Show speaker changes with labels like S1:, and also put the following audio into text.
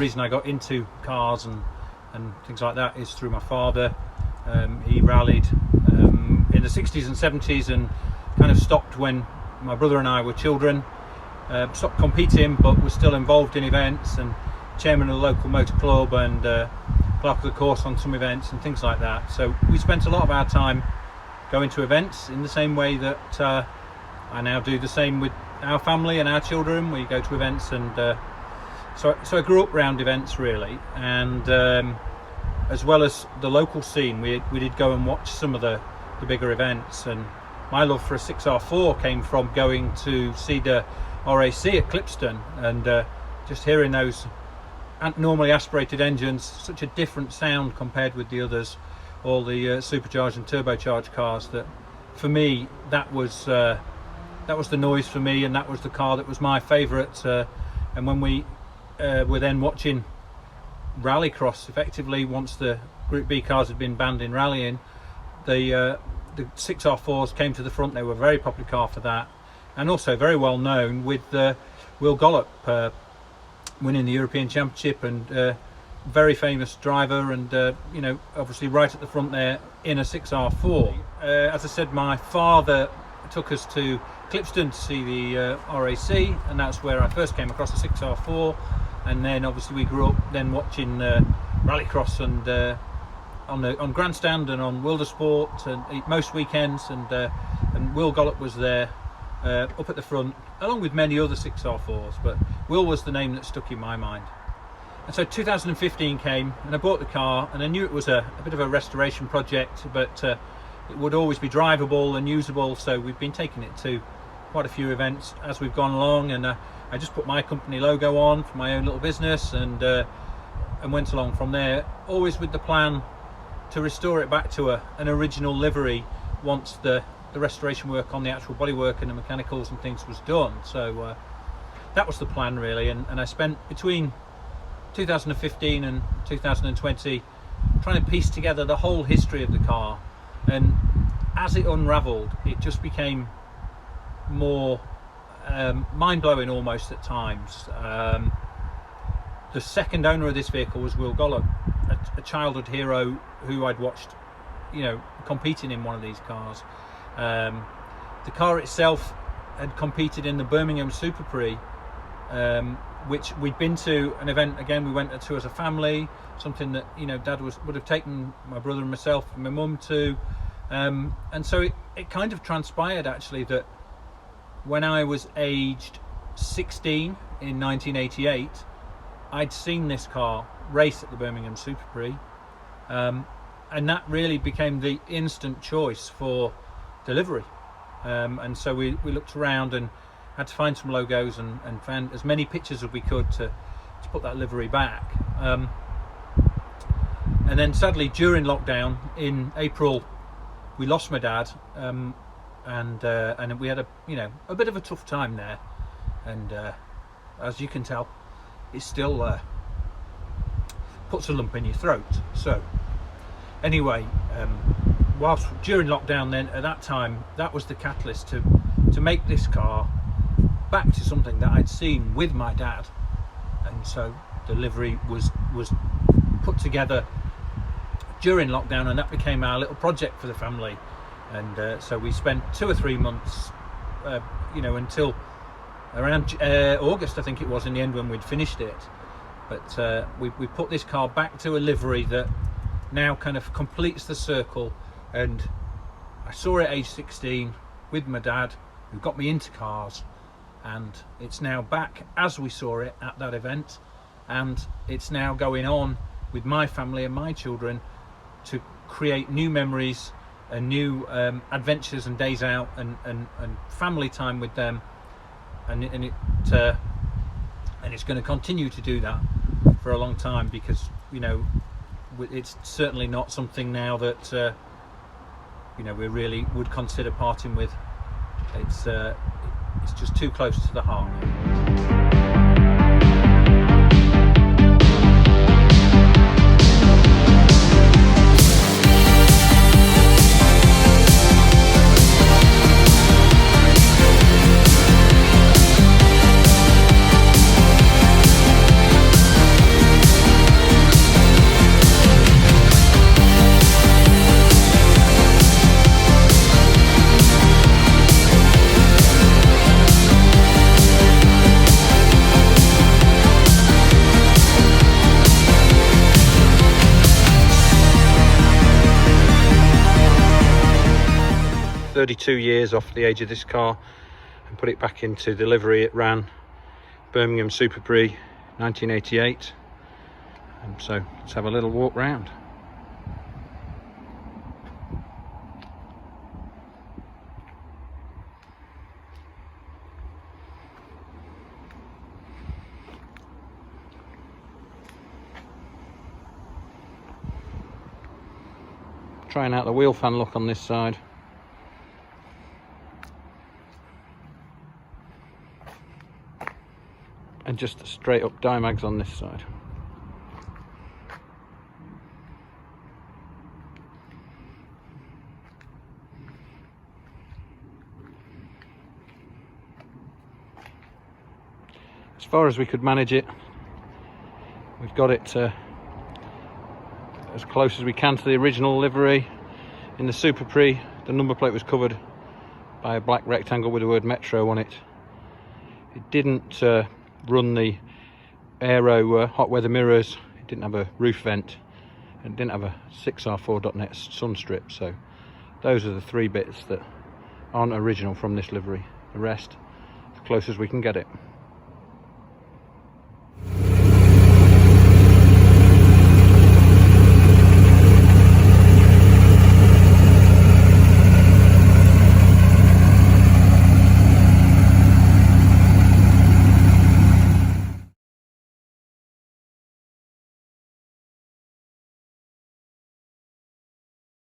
S1: reason I got into cars and things like that is through my father. He rallied in the 60s and 70s and kind of stopped when my brother and I were children. Stopped competing, but was still involved in events and chairman of the local motor club and clerk of the course on some events and things like that. So we spent a lot of our time going to events in the same way that I now do the same with our family and our children. We go to events, and so I grew up around events really, and as well as the local scene, we did go and watch some of the bigger events. And my love for a 6R4 came from going to see the RAC at Clipston and just hearing those normally aspirated engines, such a different sound compared with the others, all the supercharged and turbocharged cars. That for me, that was the noise for me, and that was the car that was my favourite. And when we were then watching rallycross, effectively once the Group B cars had been banned in rallying, the 6R4s came to the front. They were a very popular car for that, and also very well known with Will Gollop winning the European Championship, and very famous driver, and you know, obviously right at the front there in a 6R4. As I said, my father took us to Clipston to see the RAC, and that's where I first came across the 6R4. And then obviously we grew up then watching rallycross and on Grandstand and on Wildersport and most weekends, and Will Gollop was there up at the front, along with many other 6R4s, but Will was the name that stuck in my mind. And so 2015 came, and I bought the car, and I knew it was a bit of a restoration project, but it would always be drivable and usable. So we've been taking it to quite a few events as we've gone along, and I just put my company logo on for my own little business, and went along from there, always with the plan to restore it back to an original livery once the restoration work on the actual bodywork and the mechanicals and things was done. So that was the plan really, and I spent between 2015 and 2020 trying to piece together the whole history of the car, and as it unravelled, it just became more mind-blowing almost at times. The second owner of this vehicle was Will Gollop, a childhood hero who I'd watched, you know, competing in one of these cars. The car itself had competed in the Birmingham Super Prix, which we'd been to an event again. We went to as a family, something that, you know, Dad would have taken my brother and myself and my mum to, and so it kind of transpired actually that when I was aged 16 in 1988, I'd seen this car race at the Birmingham Super Prix, and that really became the instant choice for delivery. And so we looked around and had to find some logos and found as many pictures as we could to put that livery back. And then sadly during lockdown in April we lost my dad, and we had a bit of a tough time there, and as you can tell, it still puts a lump in your throat. So anyway, whilst during lockdown then, at that time, that was the catalyst to make this car back to something that I'd seen with my dad. And so the livery was put together during lockdown, and that became our little project for the family. And so we spent 2 or 3 months, until around August, I think it was, in the end, when we'd finished it. But we put this car back to a livery that now kind of completes the circle. And I saw it at age 16 with my dad, who got me into cars, and it's now back as we saw it at that event, and it's now going on with my family and my children to create new memories and new adventures and days out and family time with them, and it's going to continue to do that for a long time, because it's certainly not something now that we really would consider parting with. It's just too close to the heart. 32 years off the age of this car and put it back into the livery it ran, Birmingham Super Prix 1988. And so let's have a little walk round. Trying out the wheel fan look on this side. And just straight up Dymags on this side. As far as we could manage it, we've got it as close as we can to the original livery. In the Super Prix, the number plate was covered by a black rectangle with the word Metro on it. It didn't run the aero hot weather mirrors, it didn't have a roof vent, and it didn't have a 6R4.net sun strip. So those are the three bits that aren't original from this livery. The rest, as close as we can get it.